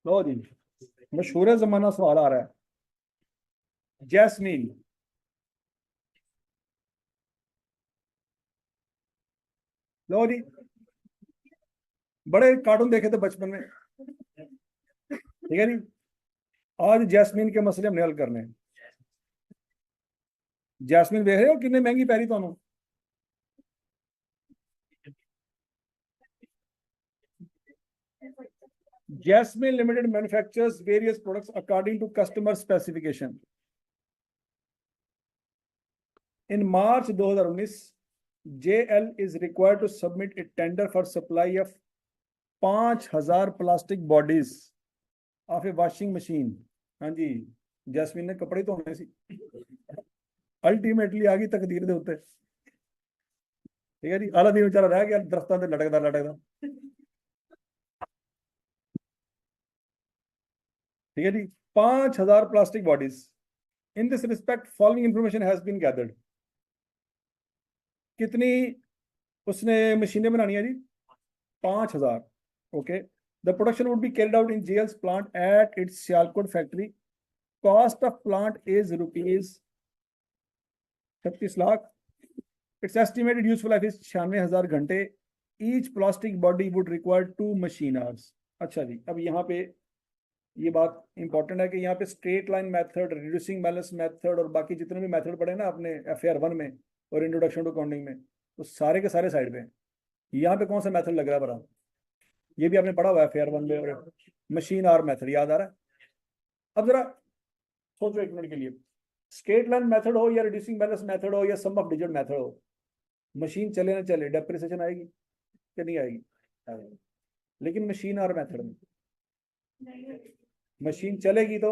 लो जी, मशहूर जमाना सवाल आ रहा है। जैस्मीन, लो जी, बड़े कार्टून देखे थे बचपन में, ठीक है जी। आज जैस्मीन के मसले हमने हल करने हैं। जैस्मीन देख रहे हो कितनी महंगी पैरी ਤੁਹਾਨੂੰ। Jasmine Limited manufactures various products according to customer specification. In March 2019, JL is required to submit a tender for supply of 5,000 plastic bodies of a washing machine. हाँ जी, जैस्मीन ने कपड़े धोने सी, अल्टीमेटली आ गई तकदीर दे उत्ते, ठीक है जी। आला दिन बेचारा रह गया दरख्तां ते लटकदा लटकदा, ठीक है जी। 5,000 plastic bodies. In this respect following information has been gathered. कितनी उसने मशीनें बनानी है जी? 5,000। Okay, the production would be carried out in JL's plant at its Sialkot factory. Cost of plant is rupees 36 lakh. Its estimated useful life is 96,000 घंटे। Each plastic body would require 2 machine hours. अच्छा जी, अब यहाँ पे ये बात इंपॉर्टेंट है कि यहाँ पे straight line method, reducing balance method और बाकी जितने भी मेथड पढ़े ना आपने FAR 1 में और इंट्रोडक्शन टू अकाउंटिंग में, तो सारे के सारे साइड पे हैं। यहाँ पे कौन सा मेथड लग रहा है बड़ा? ये भी आपने पढ़ा हुआ है FAR 1 में, और मशीन आर मेथड याद आ रहा है? अब जरा सोचो एक मिनट के लिए, स्ट्रेट लाइन मेथड हो या रिड्यूसिंग बैलेंस मेथड हो या सम ऑफ डिजिट मेथड हो, मशीन चले ना चले डेप्रिसिएशन आएगी कि नहीं आएगी? आएगी। लेकिन मशीन आर मेथड में मशीन चलेगी तो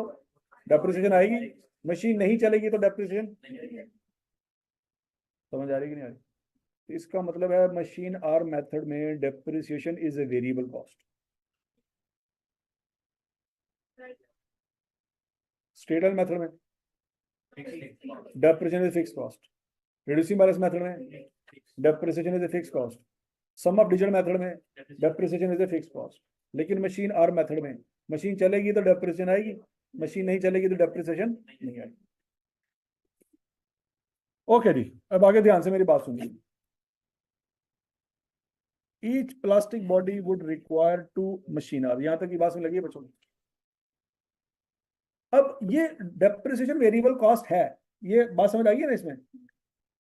डेप्रिसिएशन आएगी, मशीन नहीं चलेगी तो डेप्रिसिएशन। समझ आ रही कि नहीं आ रही? तो इसका मतलब है मशीन आर मेथड में depreciation is a variable cost. Straight line method में depreciation is fix cost. Reducing balance method में depreciation is a fix cost. Sum of digit method में depreciation is a fix cost. लेकिन machine hour method में machine चलेगी तो depreciation आएगी, machine नहीं चलेगी तो डेप्रिसिएशन नहीं आएगी। ओके जी, अब आगे ध्यान से मेरी बात सुनिए। Each plastic body would require 2 machine our. यहां तक की बात समझ लगी है बच्चों? अब ये डेप्रिसिएशन वेरिएबल कॉस्ट है, ये बात समझ आ गई है ना इसमें?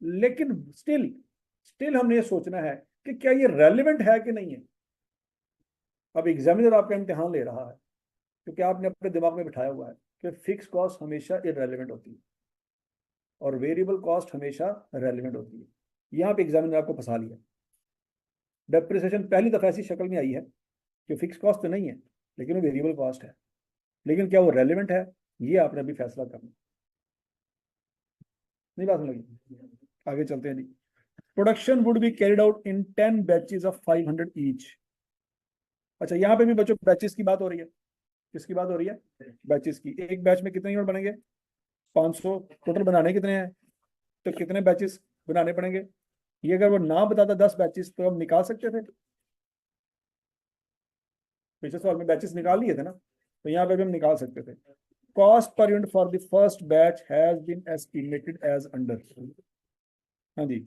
लेकिन स्टिल हमने ये सोचना है कि क्या ये रेलिवेंट है कि नहीं है। अब एग्जामिनर आपका इम्तिहान ले रहा है क्योंकि आपने अपने दिमाग में बिठाया हुआ है कि फिक्स कॉस्ट हमेशा इररेलेवेंट होती है और वेरिएबल कॉस्ट हमेशा रेलिवेंट होती है। यहाँ पे एग्जामिनर आपको फंसा लिया। डेप्रिसिएशन पहली दफा ऐसी शक्ल में आई है कि फिक्स कॉस्ट तो नहीं है लेकिन वो वेरिएबल कॉस्ट है, लेकिन क्या वो रेलिवेंट है, ये आपने अभी फैसला करना। नहीं बात लगी? आगे चलते हैं जी। Production would be carried out in 10 batches of 500 each. अच्छा, यहाँ पे भी बच्चों बैचेस की बात हो रही है। किसकी बात हो रही है? बैचेस की। एक बैच में कितने यूनिट बनेंगे? 500। टोटल बनाने कितने हैं, तो कितने बैचेस बनाने पड़ेंगे? ये अगर वो ना बताता 10 बैचेस तो हम निकाल सकते थे। पिछले सवाल में बैचेस निकाल लिए थे ना, तो यहाँ पे भी हम निकाल सकते थे। Cost per unit for the first batch has been estimated as under. हाँ जी,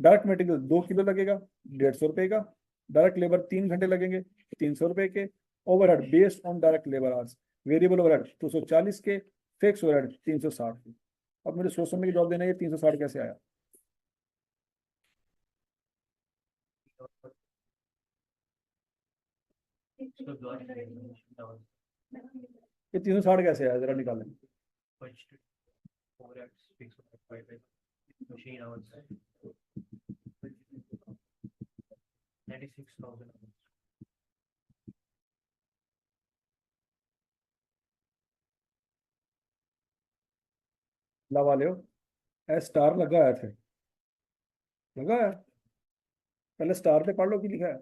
डायरेक्ट मटेरियल 2 किलो लगेगा, 150 रुपए का। डायरेक्ट लेबर 3 घंटे लगेंगे, 300 रुपए के। Overhead based on direct labour hours, variable overhead 240 के, फिक्स ओवरहेड 360 के। अब मुझे सोच समझ के जवाब देना है, ये 360 कैसे आया? ये 360 कैसे आया, जरा निकालें। लगा ले, स्टार लगा है थे, लगा है। पहले स्टार पे पढ़ लो की लिखा है।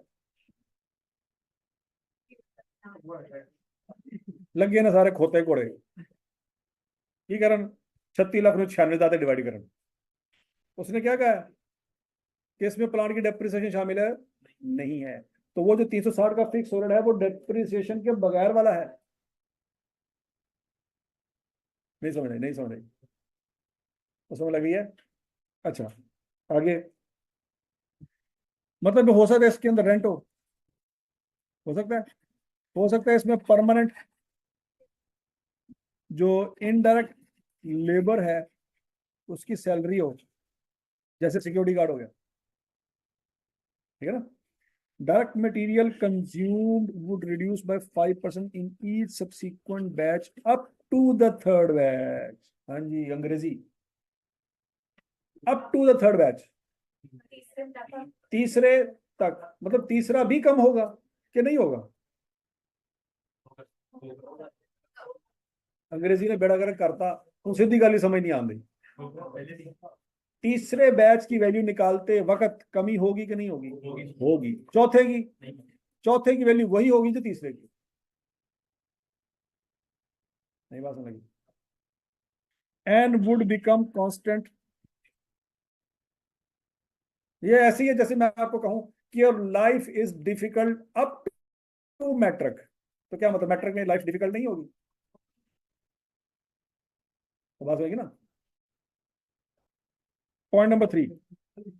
लग गए ना सारे खोते घोड़े की करन 36 लाख 96 डिवाइड करन। उसने क्या कहा कि इसमें प्लांट की डेप्रिसिएशन शामिल है? नहीं है। तो वो जो 360 का फिक्स ओवरहेड है वो डेप्रिसिएशन के बगैर वाला है। नहीं समझ रही, तो समझ लगी है। अच्छा, आगे। मतलब हो सकता है इसके अंदर रेंट हो सकता है, हो सकता है इसमें परमानेंट जो इनडायरेक्ट लेबर है उसकी सैलरी हो, जैसे सिक्योरिटी गार्ड हो गया, ठीक है ना। Direct material consumed would reduce by 5% in each subsequent batch up to the third batch. हाँ जी, अंग्रेजी। Up to the third batch, तीसरे तक, मतलब तीसरा भी कम होगा कि नहीं होगा। अंग्रेजी ने बेड़ा गर्क करता तो सीधी गाली समझ नहीं आती। तीसरे बैच की वैल्यू निकालते वक्त कमी होगी कि नहीं होगी, होगी। चौथे की वैल्यू वही होगी जो तीसरे की। नहीं बात समझ, एंड वुड बिकम कांस्टेंट। ये ऐसी है जैसे मैं आपको कहूं कि your life is difficult up to matric, तो क्या मतलब मैट्रिक में लाइफ डिफिकल्ट नहीं होगी, तो बात होगी ना। पॉइंट नंबर 3,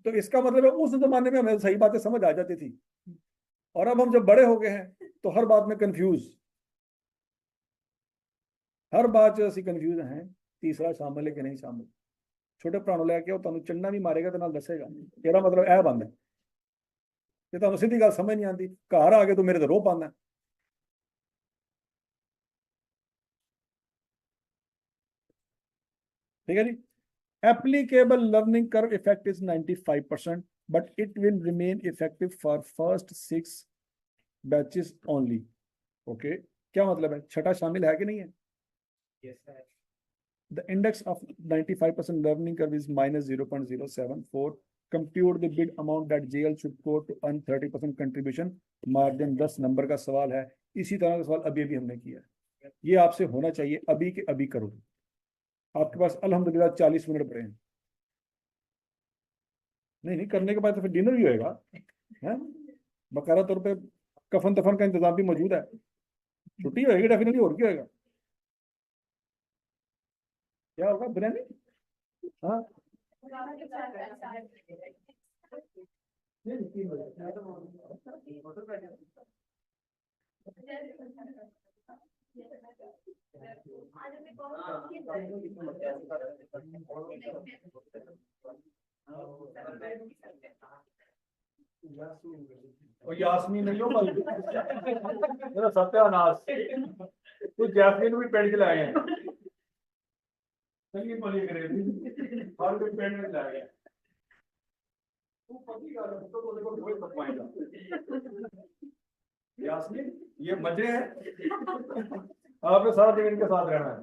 तो इसका मतलब है उस जमाने में हमें सही बातें समझ आ जाती थी, और अब हम जब बड़े हो गए हैं तो हर बात में कंफ्यूज, हर बात जो ਅਸੀਂ कंफ्यूज हैं तीसरा शामिल है कि नहीं शामिल। छोटे ਭਰਾ ਨੂੰ ਲੈ ਕੇ ਉਹ ਤੁਹਾਨੂੰ ਚੰਨਾ ਵੀ ਮਾਰੇਗਾ ਤੇ ਨਾਲ ਦੱਸੇਗਾ ਤੇਰਾ ਮਤਲਬ ਇਹ ਬੰਦ ਹੈ, ਤੇ ਤੁਹਾਨੂੰ ਸਿੱਧੀ ਗੱਲ ਸਮਝ ਨਹੀਂ ਆਉਂਦੀ, ਘਰ ਆ ਕੇ ਤੂੰ ਮੇਰੇ ਤੇ ਰੋਹ ਪਾਉਂਦਾ। ठीक है जी। Applicable learning curve effect is 95%, but it will remain effective for first 6 batches only. Okay, क्या मतलब है, छठा शामिल है कि नहीं है। yes, the index of 95% learning curve is minus 0.074। compute the bid amount that JL should quote to earn 30% contribution margin। 10 number का सवाल है, इसी तरह का सवाल अभी अभी हमने किया है, ये आपसे होना चाहिए अभी के अभी करो। आपके पास अल्हम्दुलिल्लाह 40 मिनट पड़े हैं। नहीं करने के बाद तो फिर डिनर भी होएगा, है बकायदा तौर पे, कफन तफन का इंतजाम भी मौजूद है, छुट्टी होएगी डेफिनेटली, और क्या होएगा, क्या होगा, बिरयानी। हाँ और यास्मीन नहीं हो मेरा सत्यानाश, तो जैस्मीन भी पेड़ के लाए हैं, चलिए बोलिए करें और कोई पेड़ में लाए हैं, तू पति का तो देखो कोई पकवाएगा। यास्मीन ये मजे हैं, आपने सारा दिन इनके साथ रहना है।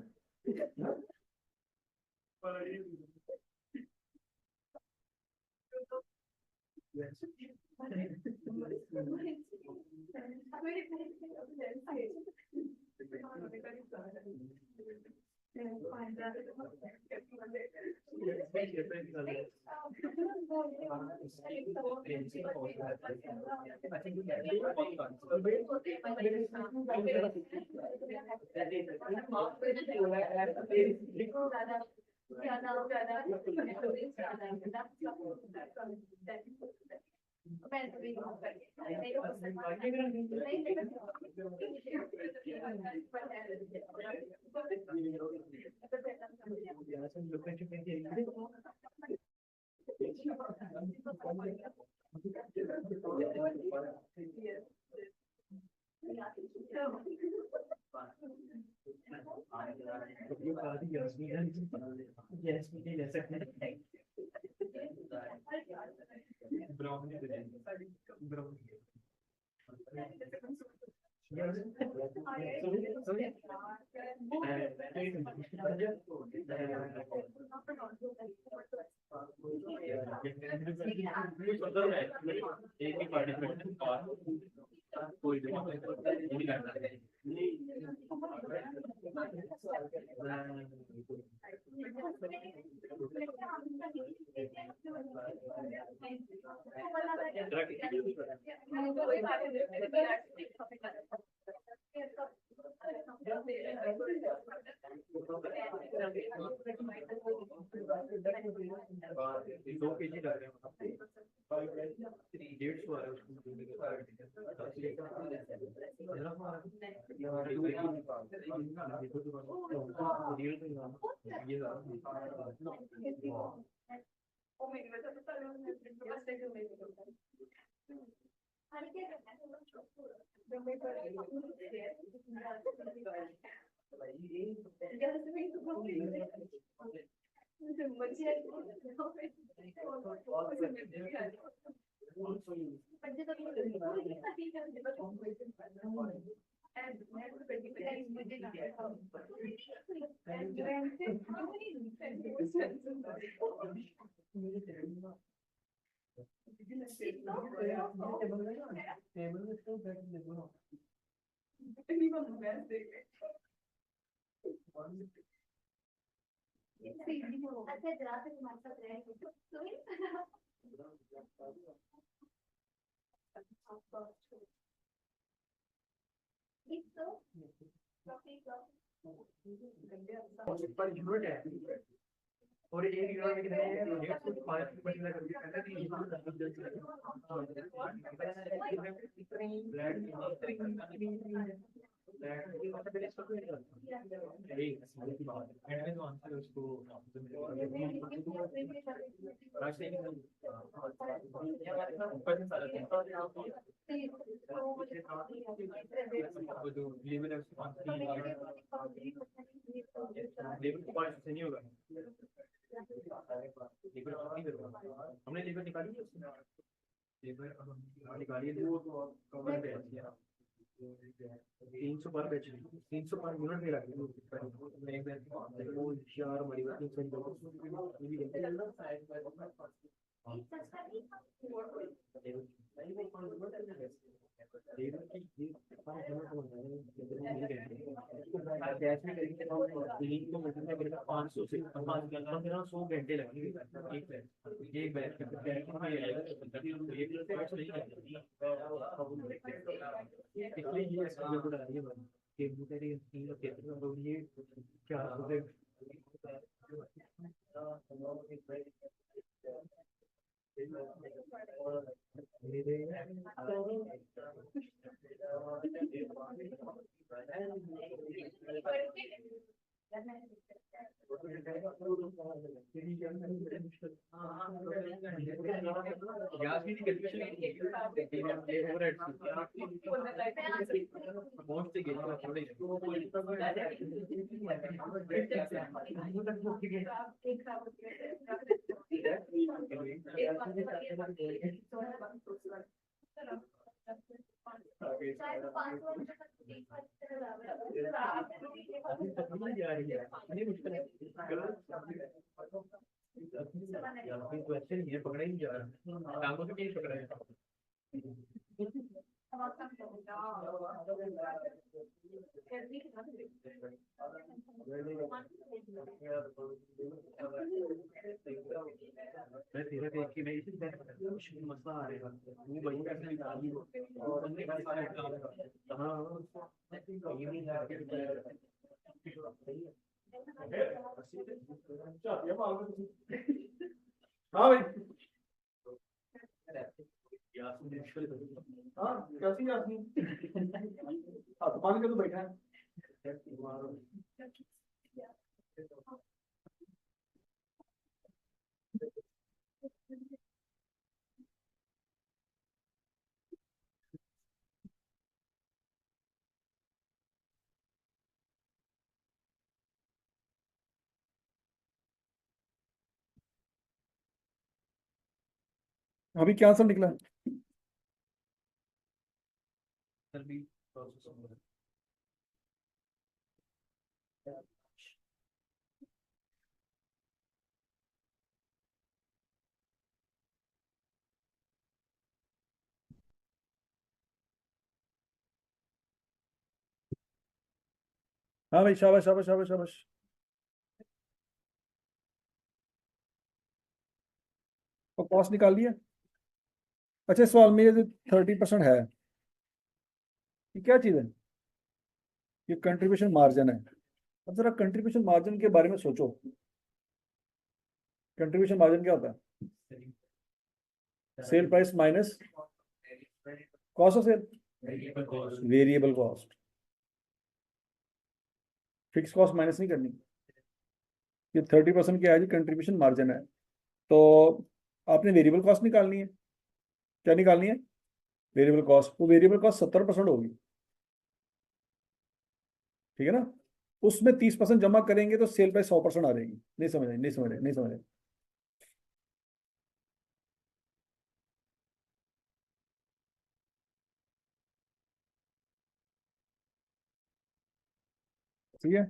2 kg लग रहे हैं 150 आ रहा है पर यूनिट है और एक यूनिट में कितने हैं 105 नहीं होगा हमने लेबर निकाली लेबर निकाली 300 पर बैच 300 पर यूनिट में लगी वो 4 मरी 500 से 100 घंटे लगेंगे एक बैच इसलिए ये बढ़ा रही है ये क्या पकड़ा ही नहीं जा रहा टांगों से नहीं पकड़ा है मैं तेरा देख के मैं इसी मसला आ रहेगा वो वही कैसे निकाली और हाँ भाई हाँ कैसी यासमीन दुकान के तो बैठा है अभी क्या आंसर निकला हाँ भाई शाबाश शाबाश शाबाश शाबाश और कॉस्ट निकाल लिया अच्छा सवाल में ये 30% है ये क्या चीज है ये कंट्रीब्यूशन मार्जिन है अब जरा कंट्रीब्यूशन मार्जिन के बारे में सोचो। कंट्रीब्यूशन मार्जिन क्या होता है? Sale price minus cost of sale, variable cost. Fix cost minus नहीं करनी। ये 30% क्या है जी? कंट्रीब्यूशन मार्जिन है। तो आपने वेरिएबल कॉस्ट निकालनी है। क्या निकालनी है? Variable cost. वो वेरिएबल कॉस्ट 70% होगी, ठीक है ना? उसमें 30% जमा करेंगे तो सेल प्राइस 100% आ जाएगी। नहीं समझ रहे, नहीं समझ रहे, नहीं समझ रहे। ठीक है।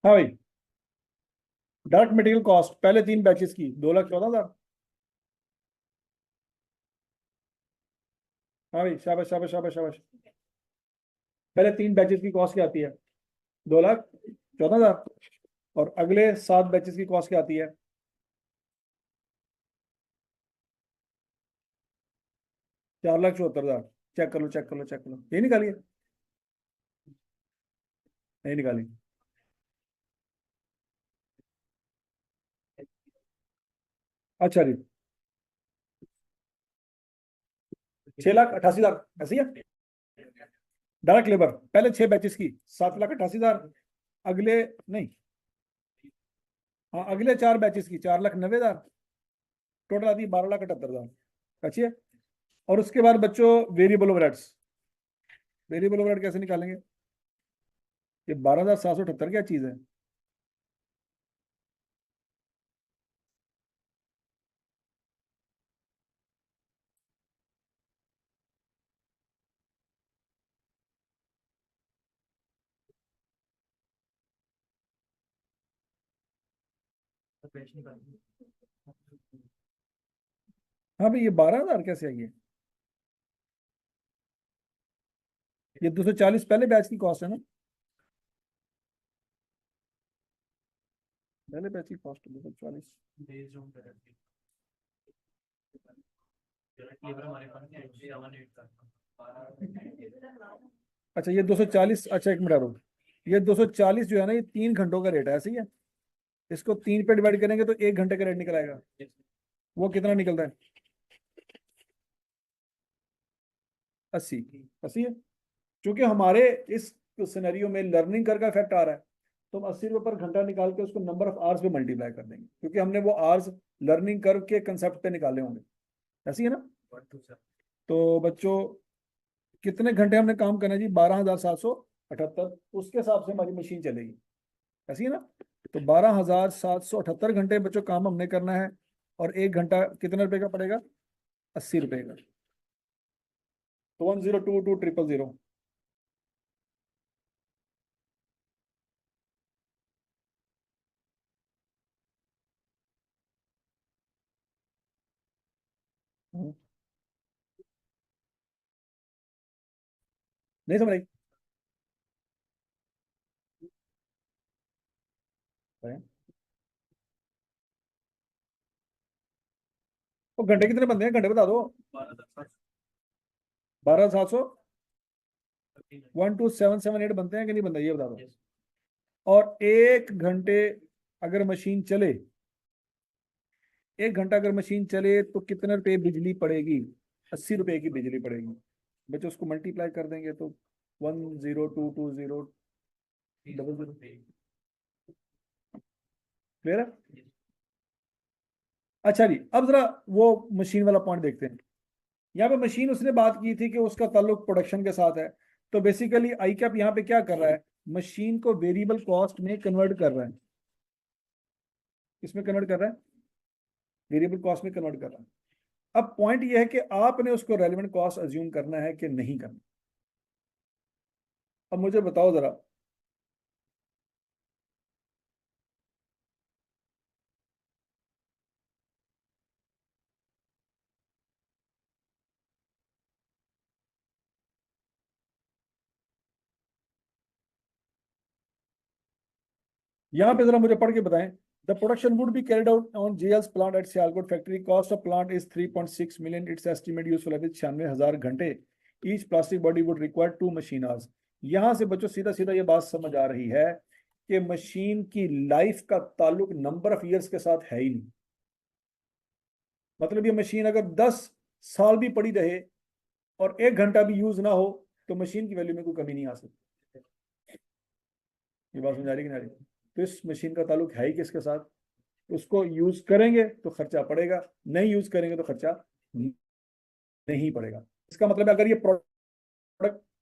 हाँ भाई, डायरेक्ट मटेरियल कॉस्ट पहले 3 बैचेस की 2,14,000। हाँ भाई, शाबाश शाबाश शाबाश शाबाश। पहले 3 बैचेस की कॉस्ट क्या आती है? 2,14,000। और अगले 7 बैचेस की कॉस्ट क्या आती है? 4,74,000। चेक कर लो, चेक कर लो, चेक कर लो। ये निकालिए। नहीं निकाली। अच्छा जी, 6,88,000 ऐसी है। डायरेक्ट लेबर पहले 6 बैचेस की 7,88,000। अगले नहीं, हाँ अगले 4 बैचेस की 4,90,000। टोटल आती है 12,78,000। अच्छी है। और उसके बाद बच्चों वेरिएबल ओवरहेड्स। वेरिएबल ओवरहेड कैसे निकालेंगे? ये 12,778 क्या चीज है? हाँ भाई, ये 12,000 कैसे आई है? ये 240 पहले बैच की कॉस्ट है ना? पहले बैच की कॉस्ट 240। अच्छा ये 240। अच्छा एक मिनट रुको। ये 240 जो है ना, ये 3 घंटों का रेट है, ऐसे ही है। इसको 3 पे डिवाइड करेंगे तो 1 घंटे का रेट निकल आएगा। वो कितना निकलता है? 80। 80 है। क्योंकि हमारे इस सिनेरियो में लर्निंग कर का इफेक्ट आ रहा है, तो हम 80 रुपये पर घंटा निकाल के उसको नंबर ऑफ आवर्स पे मल्टीप्लाई कर देंगे, क्योंकि हमने वो आवर्स लर्निंग कर्व के कंसेप्ट पे निकाले होंगे। ऐसी है ना? तो बच्चों, कितने घंटे हमने काम करना है जी? 12,778। उसके हिसाब से हमारी मशीन चलेगी। ऐसी है ना? तो 12,778 घंटे बच्चों काम हमने करना है। और 1 घंटा कितने रुपए का पड़ेगा? 80 रुपए का। तो 1022,000। नहीं समझ आई? तो घंटे कितने बनते हैं? घंटे बता दो। 12,700। 12,778 बनते हैं कि नहीं बनता, ये बता दो। और 1 घंटे अगर मशीन चले, 1 घंटा अगर मशीन चले तो कितने रुपए बिजली पड़ेगी? 80 रुपए की बिजली पड़ेगी। बच्चों उसको मल्टीप्लाई कर देंगे तो 10,220,00। क्लियर है? अच्छा जी, अब जरा वो मशीन वाला पॉइंट देखते हैं। यहाँ पे मशीन उसने बात की थी कि उसका ताल्लुक प्रोडक्शन के साथ है। तो बेसिकली आई कैप यहाँ पे क्या कर रहा है? मशीन को वेरिएबल कॉस्ट में कन्वर्ट कर रहा है। इसमें कन्वर्ट कर रहा है, वेरिएबल कॉस्ट में कन्वर्ट कर रहा है। अब पॉइंट ये है कि आपने उसको रेलेवेंट कॉस्ट अज्यूम करना है कि नहीं करना। अब मुझे बताओ जरा, यहाँ पे जरा मुझे पढ़ के बताएं। The production would be carried out on JL's plant at Sialkot factory, cost of plant is 3.6 million, its estimate useful life is 96,000 घंटे, each plastic body would require 2 machine hours. यहाँ से बच्चों सीधा सीधा ये बात समझ आ रही है कि मशीन की लाइफ का ताल्लुक नंबर ऑफ ईयर्स के साथ है ही नहीं। मतलब ये मशीन अगर 10 साल भी पड़ी रहे और 1 घंटा भी यूज ना हो तो मशीन की वैल्यू में कोई कमी नहीं आ सकती। ये बात समझ आ रही कि नहीं आ रही? तो इस मशीन का ताल्लुक है ही किसके साथ? उसको यूज करेंगे तो खर्चा पड़ेगा, नहीं यूज करेंगे तो खर्चा नहीं पड़ेगा। इसका मतलब है अगर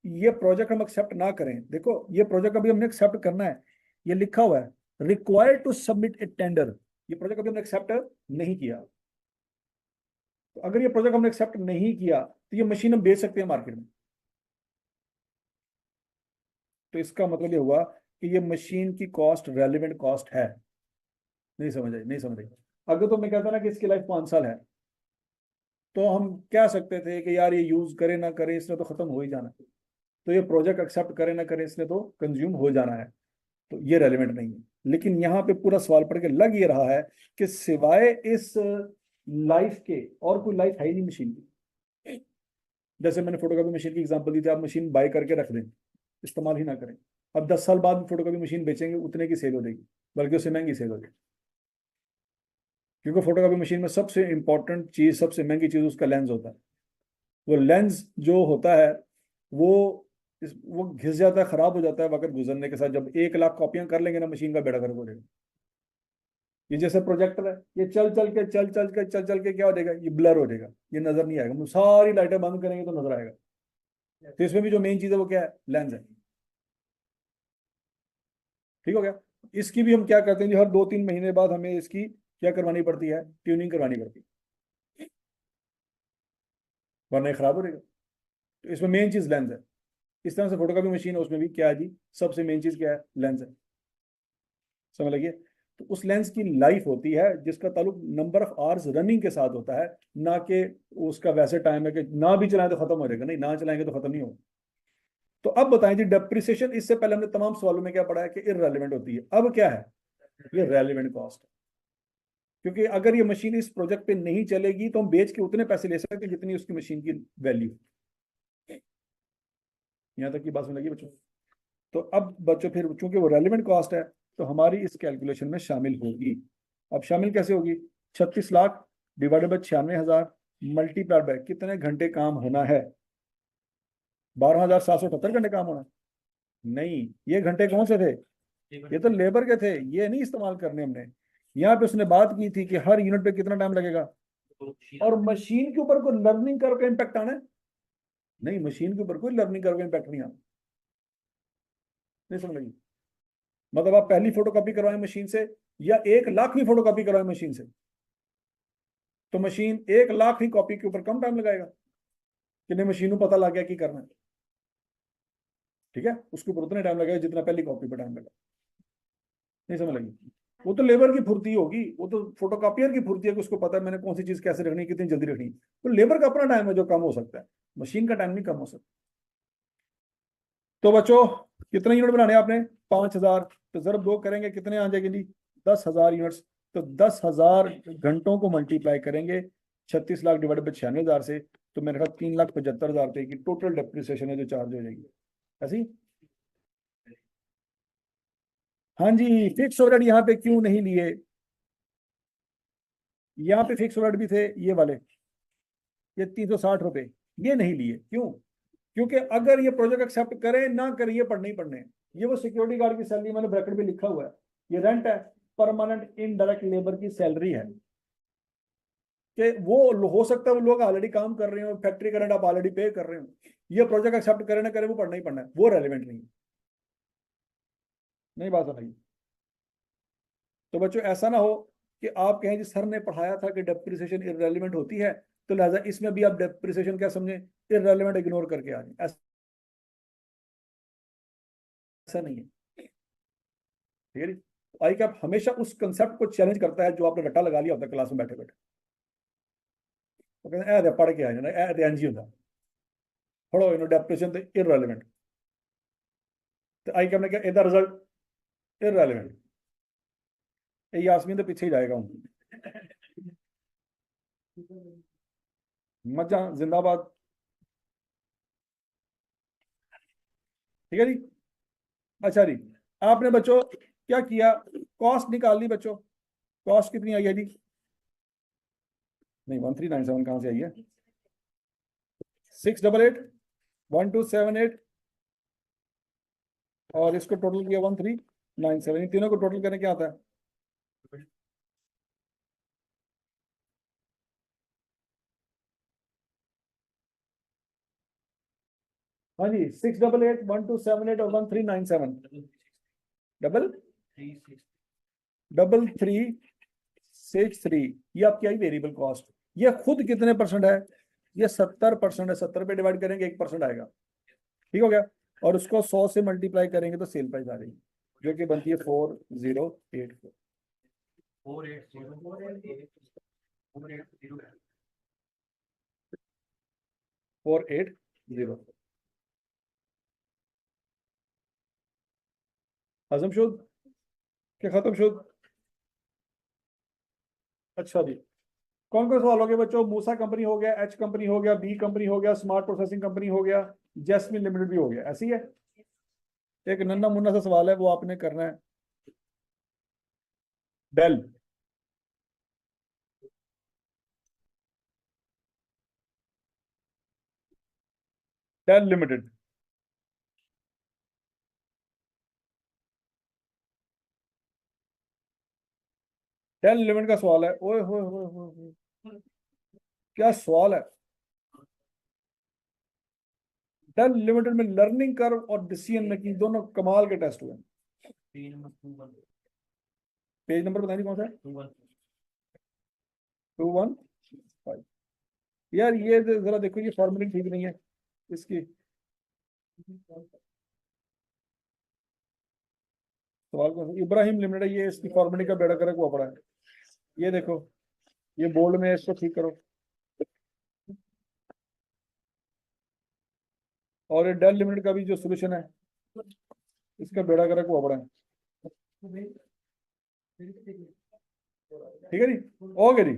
ये प्रोजेक्ट हम एक्सेप्ट ना करें, देखो ये प्रोजेक्ट अभी हमने एक्सेप्ट करना है, ये लिखा हुआ है required to submit a tender. ये प्रोजेक्ट अभी हमने एक्सेप्ट नहीं किया, तो अगर ये प्रोजेक्ट हमने एक्सेप्ट नहीं किया तो ये मशीन हम बेच सकते हैं मार्केट में। तो इसका मतलब ये हुआ कि ये मशीन की कॉस्ट रेलिवेंट कॉस्ट है। नहीं समझ आई? नहीं समझ आई? अगर तो मैं कहता ना कि इसकी लाइफ 5 साल है तो हम कह सकते थे कि यार ये यूज करे ना करे इसने तो खत्म हो ही जाना है, तो ये प्रोजेक्ट एक्सेप्ट करे ना करे इसने तो कंज्यूम हो जाना है, तो ये रेलिवेंट नहीं है। लेकिन यहाँ पे पूरा सवाल पढ़ के लग ये रहा है कि सिवाय इस लाइफ के और कोई लाइफ है ही नहीं मशीन की। जैसे मैंने फोटोकॉपी मशीन की एग्जांपल दी थी, आप मशीन बाय करके रख दें, इस्तेमाल ही ना करें, अब 10 साल बाद फोटोकॉपी मशीन बेचेंगे उतने की सेल हो जाएगी, बल्कि उससे महंगी सेल हो जाएगी। क्योंकि फोटोकॉपी मशीन में सबसे इंपॉर्टेंट चीज, सबसे महंगी चीज उसका लेंस होता है। वो लेंस जो होता है वो वो घिस जाता है, खराब हो जाता है वक्त गुजरने के साथ। जब 1 लाख कॉपियां कर लेंगे ना मशीन का बेड़ा गर्क हो जाएगा। ये जैसे प्रोजेक्टर है, ये चल चल के क्या हो जाएगा, ये ब्लर हो जाएगा, ये नजर नहीं आएगा। हम सारी लाइटें बंद करेंगे तो नजर आएगा। तो इसमें भी जो मेन चीज है वो क्या है? लेंस है। ठीक हो गया? इसकी भी हम क्या करते हैं जी, हर 2-3 महीने बाद हमें इसकी क्या करवानी पड़ती है? ट्यूनिंग करवानी पड़ती है, वरना ये खराब हो जाएगा। तो इसमें मेन चीज लेंस है। इस तरह से फोटोकॉपी मशीन है, उसमें भी क्या है जी, सबसे मेन चीज क्या है? लेंस है। समझ लगी? तो उस लेंस की लाइफ होती है जिसका ताल्लुक नंबर ऑफ आवर्स रनिंग के साथ होता है, ना कि उसका वैसे टाइम है कि ना भी चलाएं तो खत्म हो जाएगा। नहीं, ना चलाएंगे तो खत्म नहीं होगा। तो अब बताएं जी, डेप्रिसिएशन इससे पहले हमने तमाम सवालों में क्या पढ़ा है कि इररेलेवेंट होती है, अब क्या है? ये रेलिवेंट कॉस्ट है। क्योंकि अगर ये मशीन इस प्रोजेक्ट पे नहीं चलेगी तो हम बेच के उतने पैसे ले सकते हैं जितनी उसकी मशीन की वैल्यू। यहां तक की बात समझ लगी बच्चों? तो अब बच्चों फिर चूंकि वो रेलिवेंट कॉस्ट है तो हमारी इस कैलकुलेशन में शामिल होगी। अब शामिल कैसे होगी? 36 lakh divided by 96,000 multiplied by कितने घंटे काम होना है? 12,778 घंटे काम होना है। नहीं, ये घंटे कौन से थे? ये तो लेबर के थे, ये नहीं इस्तेमाल करने हमने। यहाँ पे उसने बात की थी कि हर यूनिट पे कितना टाइम लगेगा, और मशीन के ऊपर कोई लर्निंग कर्व का इम्पैक्ट आना है? नहीं, मशीन के ऊपर कोई लर्निंग कर्व का इम्पैक्ट नहीं आना। नहीं समझ लगी? मतलब आप पहली फोटोकॉपी करवाएं मशीन से या 1 लाखवीं फोटोकॉपी करवाएं मशीन से, तो मशीन 1 लाखवीं कॉपी के ऊपर कम टाइम लगाएगा कि नहीं, मशीन को पता लग गया कि करना है। ठीक है, उसके ऊपर उतना टाइम लगेगा जितना पहली कॉपी पर टाइम लगा। नहीं समझ लगी? वो तो लेबर की फुर्ती होगी, वो तो फोटोकॉपियर की फुर्ती है कि उसको पता है मैंने कौन सी चीज कैसे रखनी है, कितनी जल्दी रखनी है। तो लेबर का अपना टाइम है जो कम हो सकता है, मशीन का टाइम नहीं कम हो सकता। तो बच्चों कितने यूनिट बनाने हैं आपने? 5,000। तो जरूर 2 करेंगे कितने आ जाएंगे जी? 10,000 यूनिट्स। तो 10,000 घंटों को मल्टीप्लाई करेंगे 36 लाख डिवाइड बाई 96,000 से, तो मेरे ख्याल 3,75,000 रुपए की टोटल डेप्रिसिएशन है जो चार्ज हो जाएगी। ऐसी? हाँ जी, फिक्स ओवरहेड यहाँ पे क्यों नहीं लिए? यहाँ पे फिक्स ओवरहेड भी थे ये वाले, ये 360 रुपए, ये नहीं लिए। क्यों? क्योंकि अगर ये प्रोजेक्ट एक्सेप्ट करें ना करें ये पढ़ने ही पढ़ने हैं। ये वो सिक्योरिटी गार्ड की सैलरी मैंने ब्रैकेट में लिखा हुआ है, ये रेंट है, परमानेंट इनडायरेक्ट लेबर की सैलरी है। कि वो हो सकता है वो लोग ऑलरेडी काम कर रहे हो, फैक्ट्री का रेंट आप ऑलरेडी पे कर रहे हो, ये प्रोजेक्ट एक्सेप्ट करें ना करें वो पढ़ना ही पढ़ना है, वो रेलिवेंट नहीं है। नहीं बात समझी? तो बच्चों ऐसा ना हो कि आप कहें जी सर ने पढ़ाया था कि डेप्रिसिएशन इररेलेवेंट होती है, तो लिहाजा इसमें भी आप डेप्रिसिएशन क्या समझे? इररेलेवेंट इग्नोर करके आ जाए। ऐसा नहीं है। ठीक है जी? आई कैप हमेशा उस कंसेप्ट को चैलेंज करता है जो आपने रट्टा लगा लिया होता है क्लास में बैठे बैठे। तो कहते हैं पढ़ के आ जाना, एनजी होता पढ़ो इन डेप्रिसिएशन तो इररेलेवेंट। तो आई कैप ने क्या, इधर रिजल्ट इररेलेवेंट। ये यास्मीन तो पीछे ही जाएगा हूँ। मजा जिंदाबाद। ठीक है जी। अच्छा जी, आपने बच्चों क्या किया, कॉस्ट निकाल ली बच्चों। कॉस्ट कितनी आई है जी? नहीं 1397 कहाँ से आई है? 688, 1278 और इसको टोटल किया 1397। इन तीनों को टोटल करने क्या आता है? हाँ जी, 688, 1278 और 1397। डबल 3363, ये आपकी आई वेरिएबल कॉस्ट। ये खुद कितने परसेंट है? ये 70% है। 70 पे डिवाइड करेंगे 1% आएगा। ठीक हो गया। और उसको 100 से मल्टीप्लाई करेंगे तो सेल प्राइस आ रही है, जो कि बनती है 4084। 480। हजम शुद्ध के खत्म शुद्ध। अच्छा जी, कौन कौन सवाल हो गए बच्चों? मूसा कंपनी हो गया, एच कंपनी हो गया, बी कंपनी हो गया, स्मार्ट प्रोसेसिंग कंपनी हो गया, जैस्मिन लिमिटेड भी हो गया। ऐसी है। एक नन्ना मुन्ना सा सवाल है, वो आपने करना है। Dell. Dell limited. Dell limited का सवाल है। ओए होए होए होए होए। क्या सवाल है। डेल लिमिटेड में लर्निंग कर्व और डिसीजन मेकिंग दोनों कमाल के टेस्ट हुए। पेज नंबर बताइए कौन सा है? 215। यार ये जरा देखो, ये फॉर्मूलिंग ठीक नहीं है इसकी। सवाल कौन सा? इब्राहिम लिमिटेड है, ये इसकी फॉर्मूलिंग का बेड़ा करक हुआ पड़ा है। ये देखो, ये बोल्ड में है, इसको ठीक करो। और ये डेल लिमिटेड का भी जो सोल्यूशन है, इसका बेड़ा करक हुआ पड़ा है। ठीक है जी। ओके जी,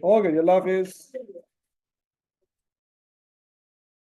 ओके जी, अल्लाह हाफिज।